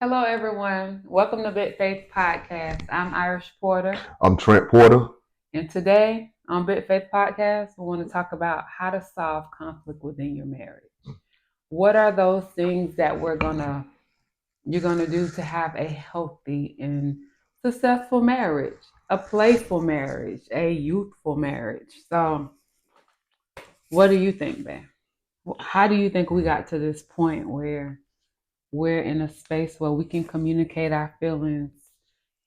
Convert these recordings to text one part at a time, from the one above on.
Hello, everyone. Welcome to Big Faith Podcast. I'm Irish Porter, I'm Trent Porter. and today on Big Faith Podcast, we want to talk about how to solve conflict within your marriage. What are those things that you're gonna do to have a healthy and successful marriage, a playful marriage, a youthful marriage? So, what do you think, Ben? How do you think we got to this point where we're in a space where we can communicate our feelings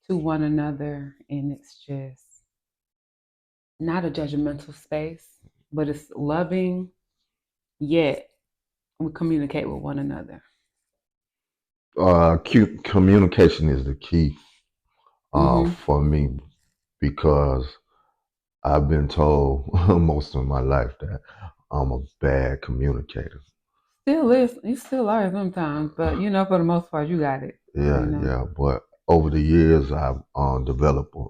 to one another and it's just not a judgmental space, but it's loving, yet we communicate with one another. Communication is the key Mm-hmm. for me because I've been told most of my life that I'm a bad communicator. Still is, you still are sometimes, but for the most part, you got it. You Yeah, know. yeah. But over the years, I've developed a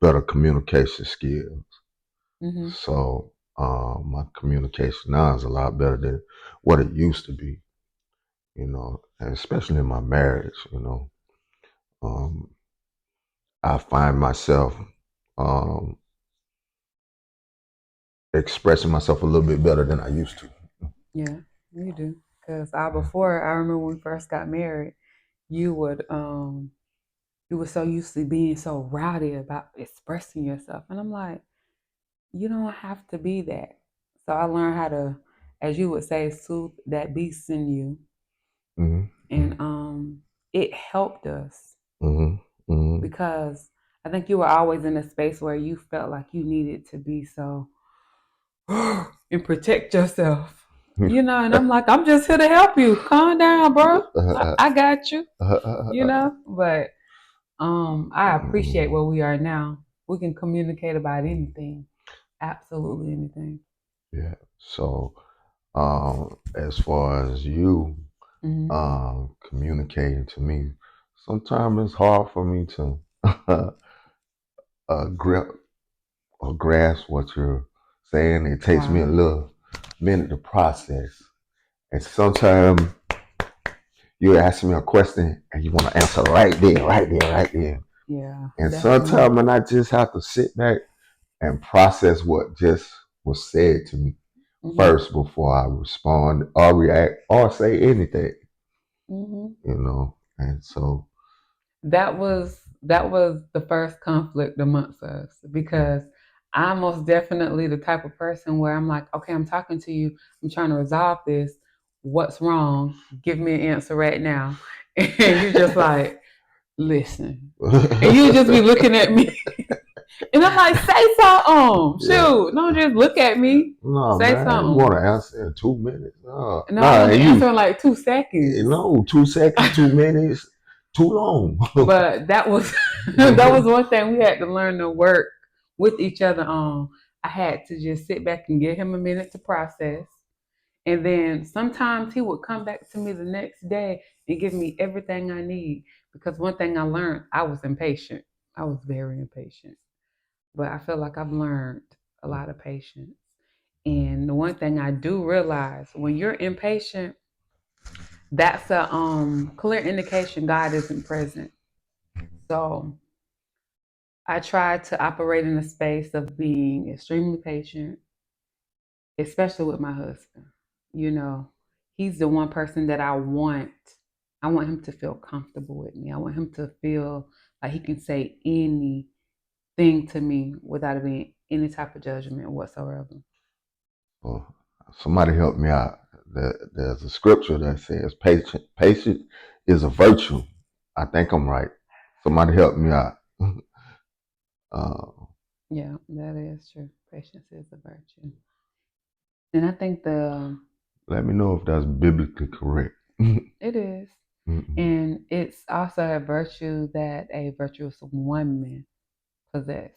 better communication skills. Mm-hmm. So my communication now is a lot better than what it used to be. And especially in my marriage. Um, I find myself um, expressing myself a little bit better than I used to. Yeah, you do. Because I remember when we first got married, you would you were so used to being so rowdy about expressing yourself, and I'm like, you don't have to be that. So I learned how to, as you would say, soothe that beast in you. Hmm. And it helped us Hmm. Hmm. because I think you were always in a space where you felt like you needed to be so and protect yourself. And I'm like, I'm just here to help you. Calm down, bro. I got you, but I appreciate where we are now. We can communicate about anything. Absolutely anything. Yeah. So, as far as you Hmm. communicating to me, sometimes it's hard for me to grip or grasp what you're saying. It takes me a Wow. little minute to process, and sometimes you ask me a question and you want to answer right there, right there, right there. Yeah, And that's me. sometimes I just have to sit back and process what just was said to me Hmm. first before I respond or react or say anything, Hmm. And so, That was the first conflict amongst us because I'm most definitely the type of person where I'm like, okay, I'm talking to you, I'm trying to resolve this. What's wrong? Give me an answer right now. And you're just like, listen. And you just be looking at me. And I'm like, say something. yeah. Shoot. Don't just look at me. No, Say man, you want something. to answer in 2 minutes? No, No, I no, want to and answer in like 2 seconds. no, 2 seconds, 2 minutes, too long. But that was that was one thing we had to learn to work with each other on. I had to just sit back and give him a minute to process. And then sometimes he would come back to me the next day and give me everything I need. Because one thing I learned, I was impatient. I was very impatient. But I feel like I've learned a lot of patience. And the one thing I do realize when you're impatient, that's a clear indication God isn't present. So I try to operate in a space of being extremely patient, especially with my husband. You know, he's the one person that I want. I want him to feel comfortable with me. I want him to feel like he can say anything to me without it being any type of judgment whatsoever. Well, somebody help me out. There's a scripture that says patience is a virtue. I think I'm right. Somebody help me out. uh, Yeah, that is true. Patience is a virtue. And I think Let me know if that's biblically correct. it is. Mm-mm. And it's also a virtue that a virtuous woman possess.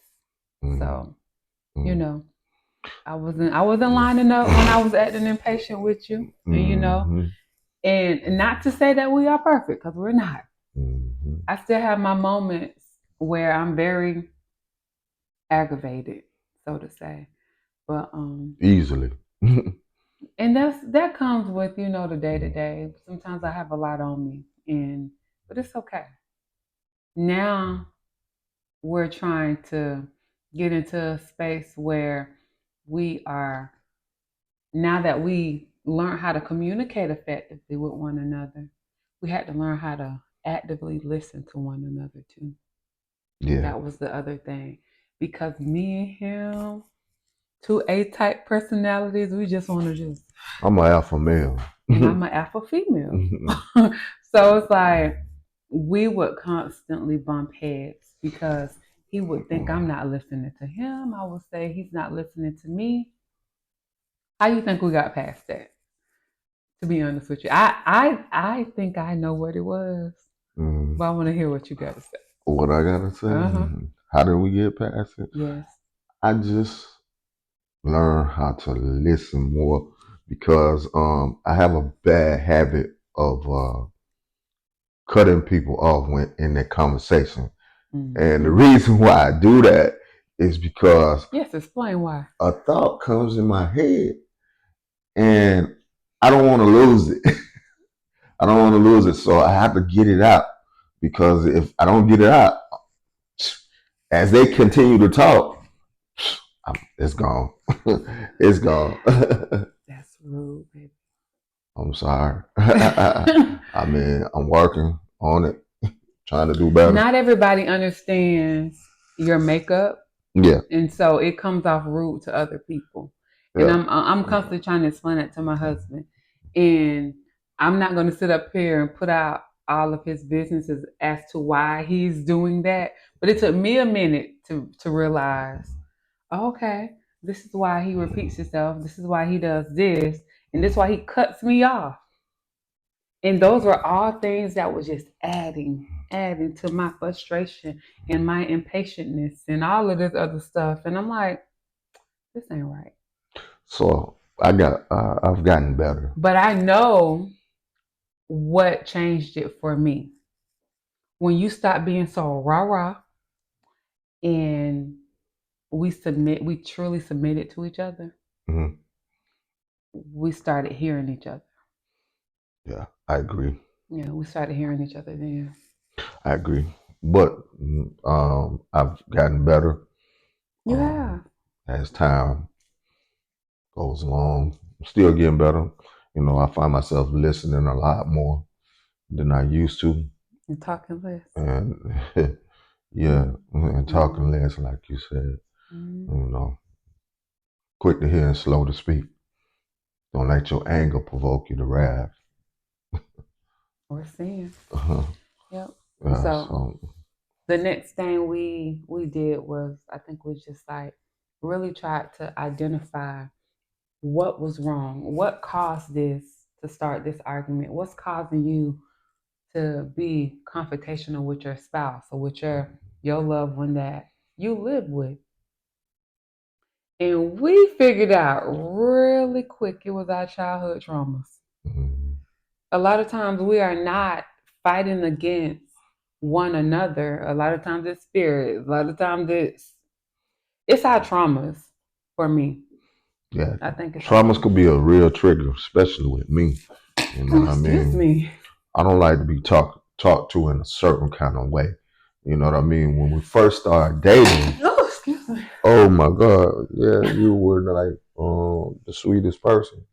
Mm-mm. So, you know, I wasn't Yeah. lining up when I was acting impatient with you. And Mm-hmm. and not to say that we are perfect, because we're not. Mm-hmm. I still have my moments where I'm very aggravated, so to say. But Easily. and that comes with, the day to day. Sometimes I have a lot on me. And but it's okay. Now we're trying to get into a space where we are, now that we learn how to communicate effectively with one another, we had to learn how to actively listen to one another too. Yeah, That was the other thing. Because me and him, two A type personalities, we just want to just, I'm an alpha male. and I'm an alpha female. So it's like we would constantly bump heads because he would think I'm not listening to him. I would say he's not listening to me. How you think we got past that? To be honest with you, I think I know what it was, Mm. but I want to hear what you got to say. What I gotta say? Uh huh. How did we get past it? Yes. I just learned how to listen more because I have a bad habit of cutting people off when in that conversation. And the Mm-hmm. reason why I do that is because Yes. Explain why. a thought comes in my head and I don't want to lose it. I don't want to lose it. So I have to get it out because if I don't get it out, as they continue to talk, it's gone. It's gone. That's rude, baby. I'm sorry. I mean, I'm working on it, trying to do better. Not everybody understands your makeup, Yeah, and so it comes off rude to other people. And yeah. I'm constantly trying to explain that to my husband, and I'm not going to sit up here and put out all of his businesses as to why he's doing that. But it took me a minute to realize, okay, this is why he repeats himself. This is why he does this, and this is why he cuts me off. And those were all things that was just adding to my frustration and my impatientness and all of this other stuff. And I'm like, this ain't right. So I've gotten better. But I know what changed it for me. When you stop being so rah rah and we truly submitted to each other, Hmm. we started hearing each other. Yeah, I agree. Yeah, we started hearing each other then. I agree. But I've gotten better You um, have. as time goes along. I'm still getting better. You know, I find myself listening a lot more than I used to, You're talking less. and yeah, and talking Mm-hmm. less, like you said. Mm-hmm. You know, quick to hear and slow to speak. Don't let your anger provoke you to wrath. We're seeing. Uh-huh. Yep. Yeah, So so the next thing we did was, I think, was just like really tried to identify what was wrong, what caused this to start this argument, what's causing you to be confrontational with your spouse or with your loved one that you live with. And we figured out really quick it was our childhood traumas. mhm. A lot of times we are not fighting against one another. A lot of times it's spirit. A lot of times it's our traumas for me. Yeah, I think it's our traumas could traumas. be a real trigger, especially with me. You know Oh, what I excuse mean? me. I don't like to be talked to in a certain kind of way. You know what I mean? When we first started dating, Oh, excuse me. oh my God, yeah, you were like the sweetest person.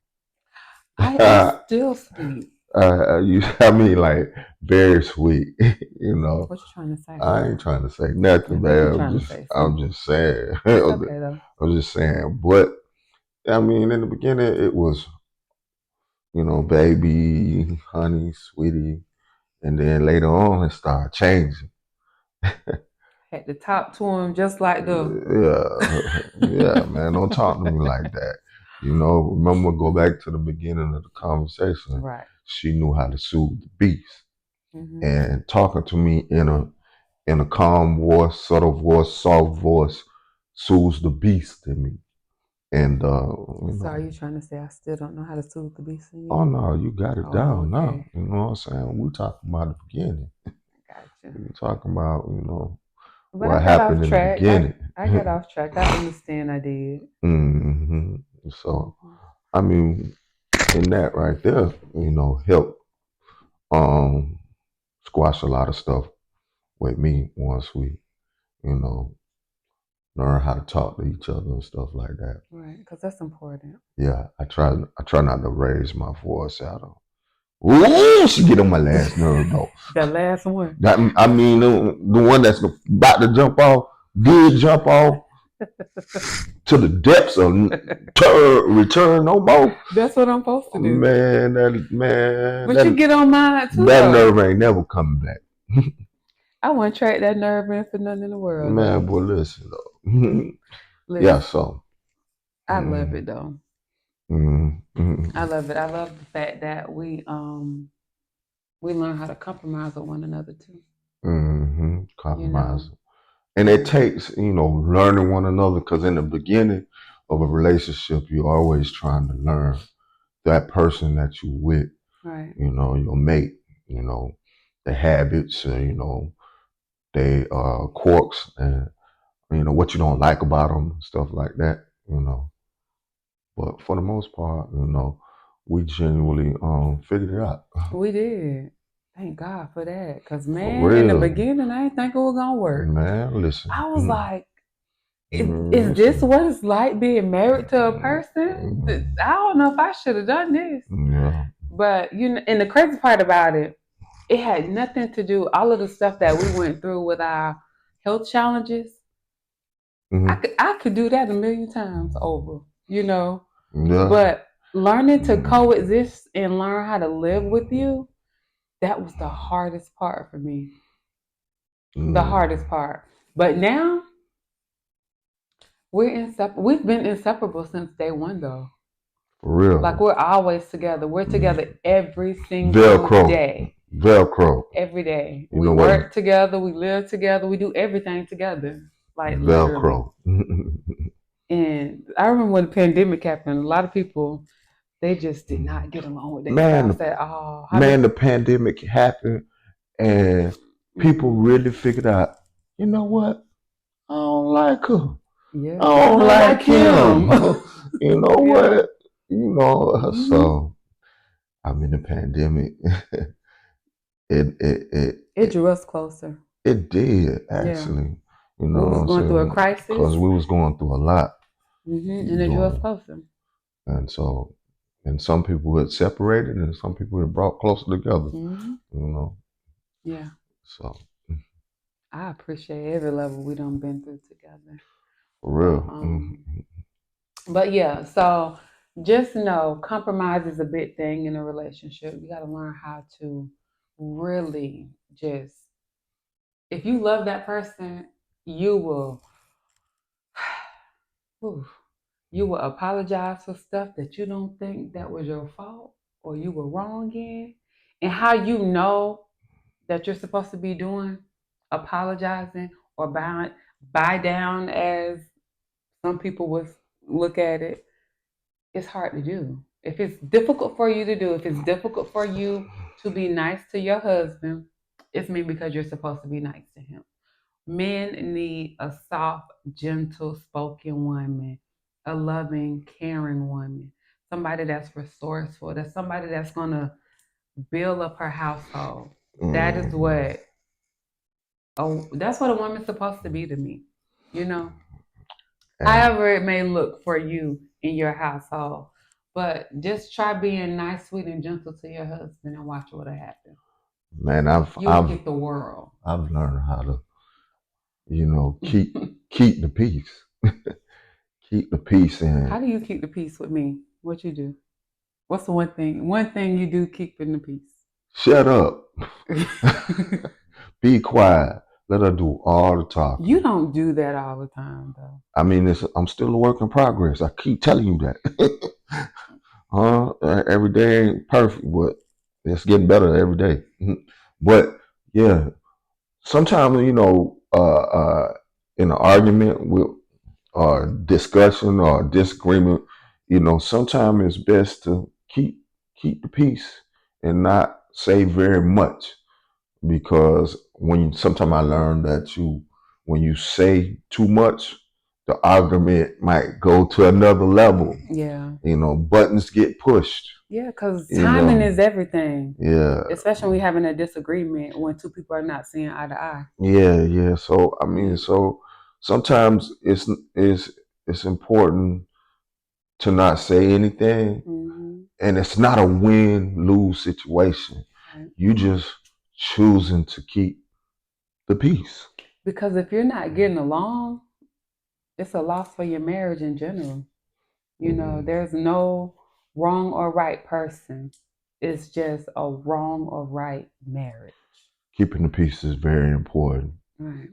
I'm still sweet. I mean, like very sweet. You know, What you trying to say? I ain't trying to say I nothing, think man. you're trying to say I'm something. just saying. It's okay though. I'm just saying. But I mean, in the beginning, it was, baby, honey, sweetie, and then later on, it started changing. Had to talk to him just like the Yeah, yeah, man. Don't talk to me like that. Remember, go back to the beginning of the conversation. right. She knew how to soothe the beast, Hmm. and talking to me in a calm voice, subtle voice, soft voice, soothes the beast in me. And So are you trying to say I still don't know how to soothe the beast in oh you? no, you got it Oh, down now. okay. You know what I'm saying? We talking about the beginning. Gotcha. We talking about But I what got happened off in the track. beginning. I got off track. I understand I did. hmm So Hmm. I mean, in that right there, help um squash a lot of stuff with me once we, you know, learn how to talk to each other and stuff like that. Right, because that's important. Yeah, I try not to raise my voice at her. Ooh, she get on my last nerve though. The last one. That, I mean, the one that's about to jump off did jump off to the depths of return no more. That's what I'm supposed to do. Man, man, But you get on mine too, that though. nerve ain't never coming back. I wouldn't trade that nerve in for nothing in the world, Man, though. boy, listen though. Yeah, Listen, so. I love Mm, it though. I mm, love it. I love the fact that we learn how to compromise with one another too. You know. compromise. And it Yeah. takes, learning one another because in the beginning of a relationship, you're always trying to learn that person that you with, Right. your mate, the habits, they quirks and, what you don't like about them, stuff like that. But for the most part, we genuinely figured it out. We did. Thank God for that. Cause For man, in the real. beginning, I didn't think it was gonna work. Man, listen. I was like, is this Listen. what it's like being married to a person? I don't know if I should have done this. Yeah. But and the crazy part about it, it had nothing to do. All of the stuff that we went through with our health challenges, Hmm. I could do that a million times over. Yeah. But learning to coexist and learn how to live with you, that was the hardest part for me. The Mm. hardest part. But now we're inseparable. We've been inseparable since day one, though. For Like real. we're always together. We're together every single Velcro. day. Velcro. Every day. You We know what? work together. We live together. We do everything together. Like literally. Velcro. And I remember when the pandemic happened, a lot of people they just did not get along with their man, spouse at all. How man, many? the pandemic happened and people Mm, really figured out, you know what? I don't like her. yeah, I I don't don't like like him. him. You know Yeah. what? Hmm. So I'm in the pandemic. It it it It it, drew us closer. it did Yeah. actually. You know We what was I'm going through a saying? crisis. Because we was going through a lot And it drew us doing, closer. and so, and some people had separated, and some people had brought closer together. Hmm. You know, Yeah. so I appreciate every level we done been through together. for So, real. but yeah, so just know compromise is a big thing in a relationship. You got to learn how to really just, if you love that person, you will, whew, you will apologize for stuff that you don't think that was your fault or you were wrong in. And how you know that you're supposed to be doing apologizing or buy down as some people would look at it, it's hard to do. If it's difficult for you to do, if it's difficult for you to be nice to your husband, it's maybe because you're supposed to be nice to him. Men need a soft, gentle spoken woman, a loving, caring woman, somebody that's resourceful, that's somebody that's going to build up her household. That is Mm. what, oh, that's what a woman's supposed to be to me, you know? And However it may look for you in your household. But just try being nice, sweet, and gentle to your husband and watch what'll happen. man, I've You will I've get the world. I've learned how to, keep the peace, keep the peace, How and do you keep the peace with me? What you do? What's the one thing? One thing you do keeping the peace. shut up, be quiet, let her do all the You talking. don't do that all the time, though. I mean, I'm still a work in progress. I keep telling you that. Every day ain't perfect, but it's getting better every day. But yeah, sometimes in an argument with or discussion or disagreement, sometimes it's best to keep the peace and not say very much because sometimes I learned that when you say too much, the argument might go to another level. Yeah. Buttons get pushed. Yeah, because You timing know, is everything. yeah, Especially when we're having a disagreement when two people are not seeing eye to eye. yeah. So I mean, Yeah. so sometimes it's important to not say anything, Mm-hmm. and it's not a win-lose situation. Right. You just choosing to keep the peace. Because if you're not getting along, it's a loss for your marriage in general. Mhm. There's no wrong or right person. It's just a wrong or right marriage. Keeping the peace is very important. Right.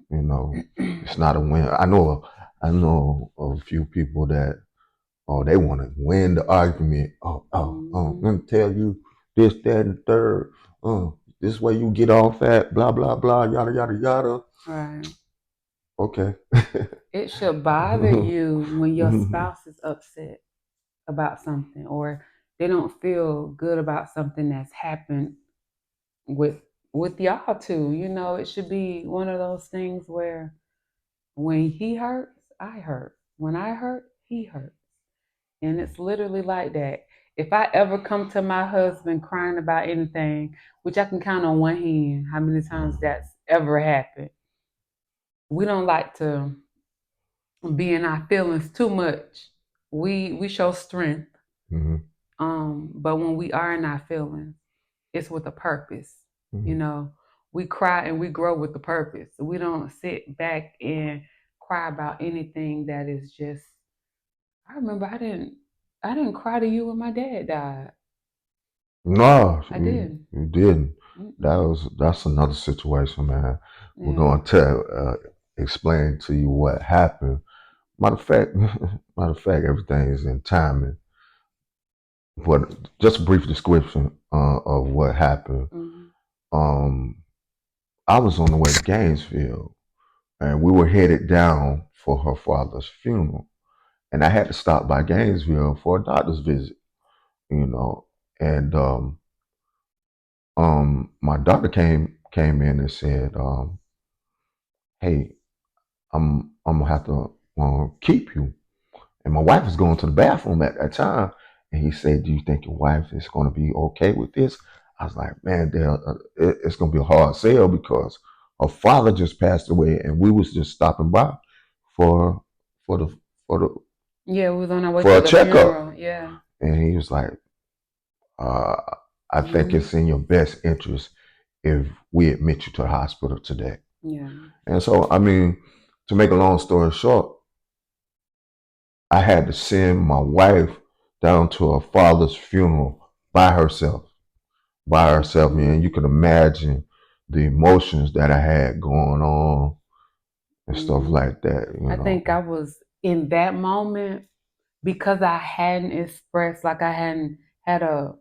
It's not a win. I know a few people that they want to win the argument. Mm-hmm. Let me tell you this, that, and the third. This way you get off at blah blah blah yada yada yada. Right. Okay. It should bother you when your spouse is upset about something or they don't feel good about something that's happened with with y'all too. It should be one of those things where when he hurts, I hurt. When I hurt, he hurts. And it's literally like that. If I ever come to my husband crying about anything, which I can count on one hand how many times that's ever happened, we don't like to be in our feelings too much. We show strength. Mm-hmm. But when we are in our feelings, it's with a purpose. You Mm-hmm. know, we cry and we grow with the purpose. We don't sit back and cry about anything that is just. I remember I didn't cry to you when my dad died. No, I you, didn't. you didn't. Mm-mm. That's another situation, man. We're Yeah. going to explain to you what happened. Matter of fact, matter of fact, everything is in timing. But just a brief description of what happened. Mm-hmm. Um, I was on the way to Gainesville, and we were headed down for her father's funeral, and I had to stop by Gainesville for a doctor's visit. You know, and my doctor came in and said, "Hey, I'm gonna have to keep you." And my wife was going to the bathroom at that time, and he said, "Do you think your wife is going to be okay with this?" I was like, "Man, Dale, it's going to be a hard sell because her father just passed away, and we was just stopping by for for the for the Yeah, we was on our way for to a the checkup." funeral. Yeah. And he was like, uh, "I think Mm-hmm. it's in your best interest if we admit you to the hospital today." Yeah. And so, I mean, to make a long story short, I had to send my wife down to her father's funeral by herself. By herself, man. You Mm-hmm. can imagine the emotions that I had going on and stuff Mm-hmm. like that, I think I was in that moment because I hadn't expressed, like I hadn't had a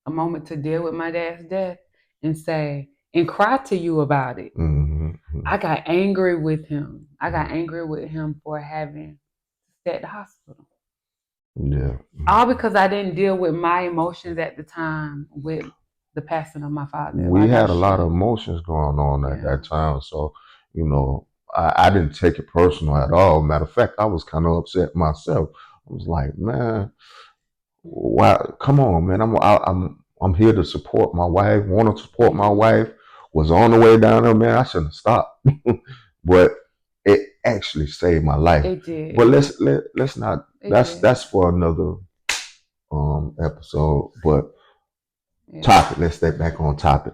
moment to deal with my dad's death and say and cry to you about it. Mm-hmm. I got angry with him. I got angry with him for having stayed at the hospital. Yeah. All because I didn't deal with my emotions at the time with the passing of my father We like I had a lot of should. emotions going on at Yeah. that time. So, you know, I didn't take it personal at all. Matter of fact, I was kind of upset myself. I was like, man, why? Come on, man. I'm here to support my wife. Want to support my Mm-hmm. wife. Was on the way down there, man. I shouldn't have stopped, but it actually saved my life. It But did. let's not. It did. That's for another episode. But Yeah. topic. Let's stay back on topic.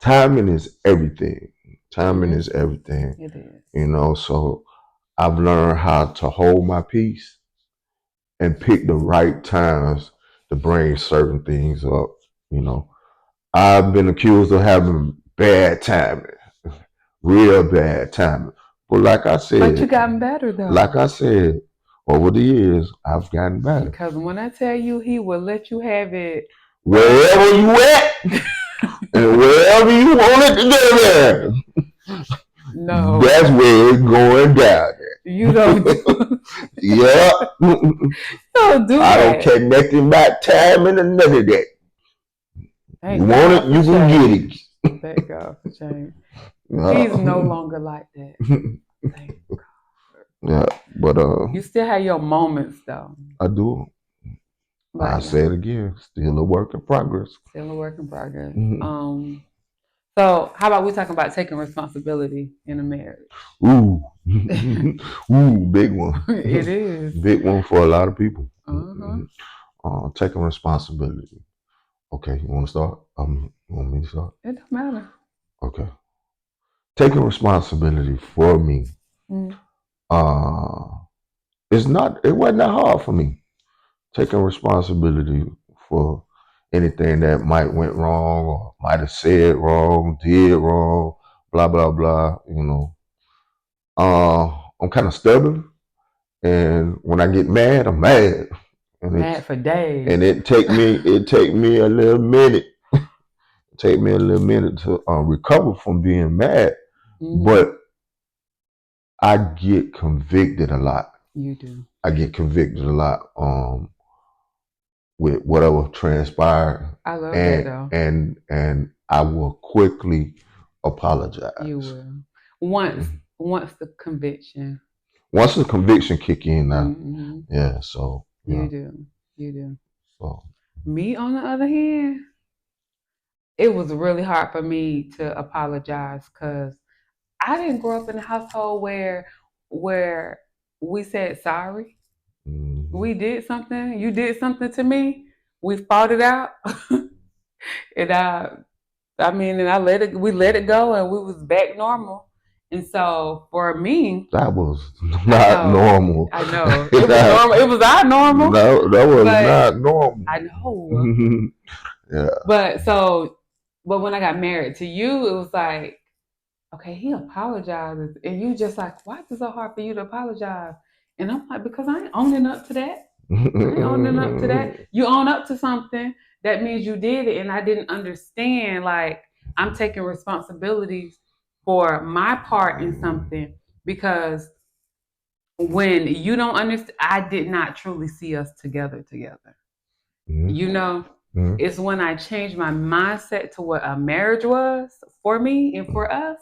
Timing is everything. Timing Mm-hmm. is everything. It is. So I've learned how to hold my peace and pick the right times to bring certain things up. You know, I've been accused of having bad timing, real bad timing. But But you gotten better like though. I said, over the years, I've gotten better. Because when I tell you he will let you have it Wherever wherever you at and wherever you want it to go there, that's no. where it's going down. You don't do Yeah. don't do I don't that. care nothing about timing or none of that. You Thank want it, God for you can get it. change. Thank God for change. He's no Uh, longer like that. Thank God. Yeah, but You still have your moments though. I do. I But yeah, say it again. Still a work in progress. still a work in progress. Mhm. So how about we talking about taking responsibility in a marriage? Ooh, ooh, big one, It is. big one for a lot of people. Uh-huh. Taking responsibility. Okay, you want to start? You want me to start? It don't matter. Okay. Taking responsibility for me. Mm. Uh, it's not. It wasn't that hard for me. Taking responsibility for anything that might went wrong or might have said wrong, did wrong, blah blah blah. I'm kind of stubborn, and when I get mad, I'm mad, and Mad for days. it take me a little minute, take me a little minute to recover from being mad, Mm-hmm. but I get convicted a lot. You do. I get convicted a lot with whatever transpired, I love that and though. and I will quickly You apologize. will. Once the conviction. Once the conviction kick in now, Mm-hmm. yeah. So You yeah, do. You do. so Me, on the other hand, it was really hard for me to apologize because I didn't grow up in a household where we said sorry. mhm. We did something. You did something to me. We fought it out, and and I let it. We let it go, and we was back normal. And so for me, That was I not know, normal. I know, it was that, normal. It was our normal, no, that was but not normal. I know. Yeah. But so, but when I got married to you, it was like, okay, he apologizes, and you just like, why is it so hard for you to apologize? And I'm like, because I ain't owning up to that. I ain't owning up to that. You own up to something, that means you did it, and I didn't understand. Like, I'm taking responsibilities for my part in something because when you don't understand, I did not truly see us together. You know, it's when I changed my mindset to what a marriage was for me and for us,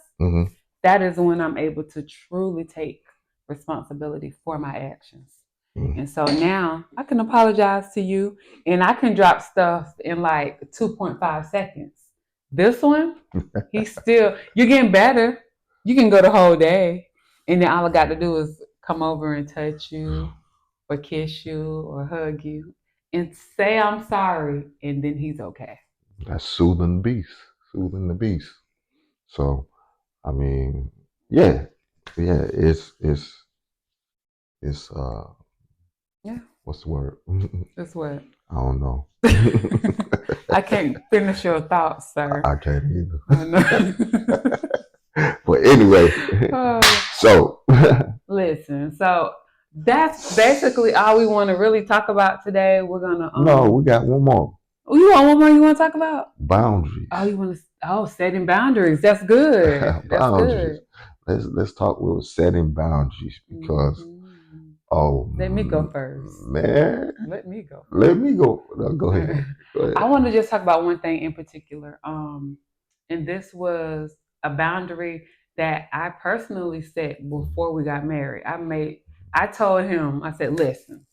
that is when I'm able to truly take responsibility for my actions. And so now I can apologize to you and I can drop stuff in like 2.5 seconds. This one, you're getting better. You can go the whole day. And then all I got to do is come over and touch you or kiss you or hug you and say I'm sorry. And then he's okay. That's soothing the beast. So I mean, yeah, yeah. It's Yeah, what's the word? that's what. I don't know. I can't finish your thoughts, sir. I can't either. I know. But anyway, Oh, so listen, so that's basically all we want to really talk about today. We're gonna no, we got one more. Oh, you want one more you want to talk about? Oh, Boundaries. you want to setting boundaries. That's good. That's Boundaries. good. Let's talk with setting boundaries because Hmm. oh Let me go first. man, Let me go let first. me go. No, go ahead. Go I ahead. want to just talk about one thing in particular. And this was a boundary that I personally set before we got married. I told him, I said, listen,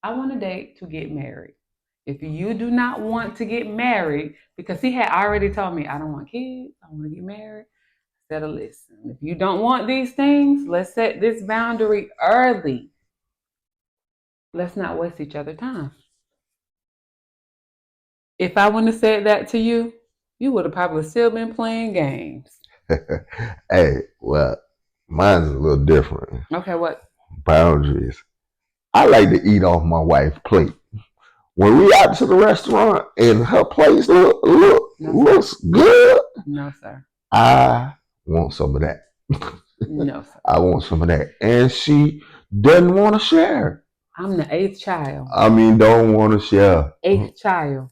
I want a date to get married. If you do not want to get married, because he had already told me, I don't want kids, I want to get married. I said, listen, if you don't want these things, let's set this boundary early. Let's not waste each other's time. If I wouldn't have said that to you, you would have probably still been playing games. Hey, well, mine's a little different. Okay, what? Boundaries. I like to eat off my wife's plate. When we out to the restaurant and her place No, sir. looks good, No, sir. I want some of that. No, sir. I want some of that. And she doesn't want to share. I'm the eighth child. I mean, don't want to share. Eighth child.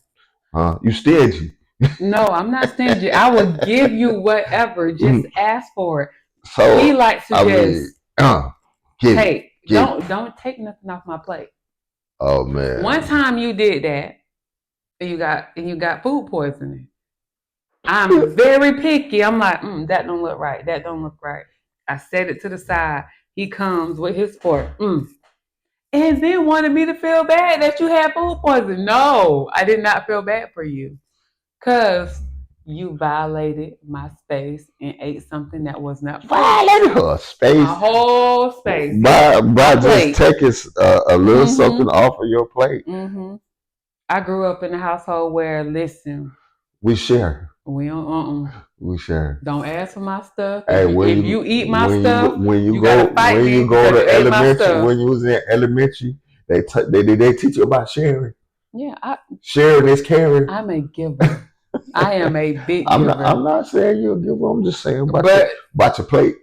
You stingy. No, I'm not stingy. I will give you whatever. Just ask for it. He So, likes to I just mean, get it, take. get it. Don't take nothing off my plate. Oh One man. time you did that, and you got food poisoning. I'm very picky. I'm like, that don't look right. That don't look right. I set it to the side. he comes with his fork. And then wanted me to feel bad that you had food poisoning. No, I did not feel bad for you. Because you violated my space and ate something that was not violated her space. My whole space. By just taking a little something off of your plate. I grew up in a household where, listen, we share. We don't. We share. Don't ask for my stuff. Hey, if you eat my stuff, you gotta fight me. When you go to elementary, when you was in elementary, they teach you about sharing. Yeah, sharing is caring. I'm a giver. I am a big giver. I'm not saying you're a giver. I'm just saying about your plate.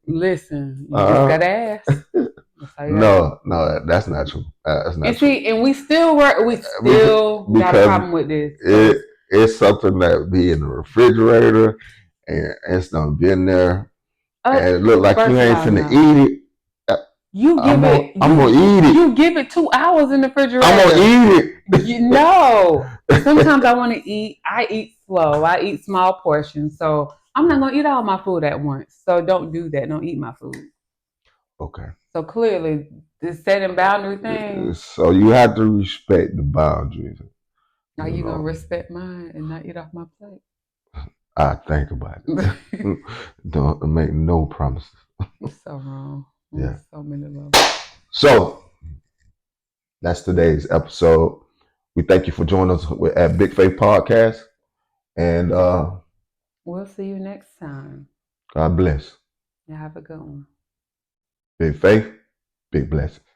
Listen, you just gotta ask. No, that's not true. That's not true. See, and we still got a problem with this. It's something that be in the refrigerator, and it's done been there, and it look like you ain't finna eat it. I'm gonna eat it. You give it 2 hours in the refrigerator. I'm gonna eat it. No. Sometimes I want to eat. I eat slow. I eat small portions. So I'm not gonna eat all my food at once. So don't do that. Don't eat my food. Okay. So clearly, this setting boundary thing. So you have to respect the boundaries. Are you gonna respect mine and not eat off my plate? I think about it. Don't make no promises. It's so wrong. Yeah. So many levels. So that's today's episode. We thank you for joining us at Big Faith Podcast. And we'll see you next time. God bless. Yeah, have a good one. Big faith, big blessings.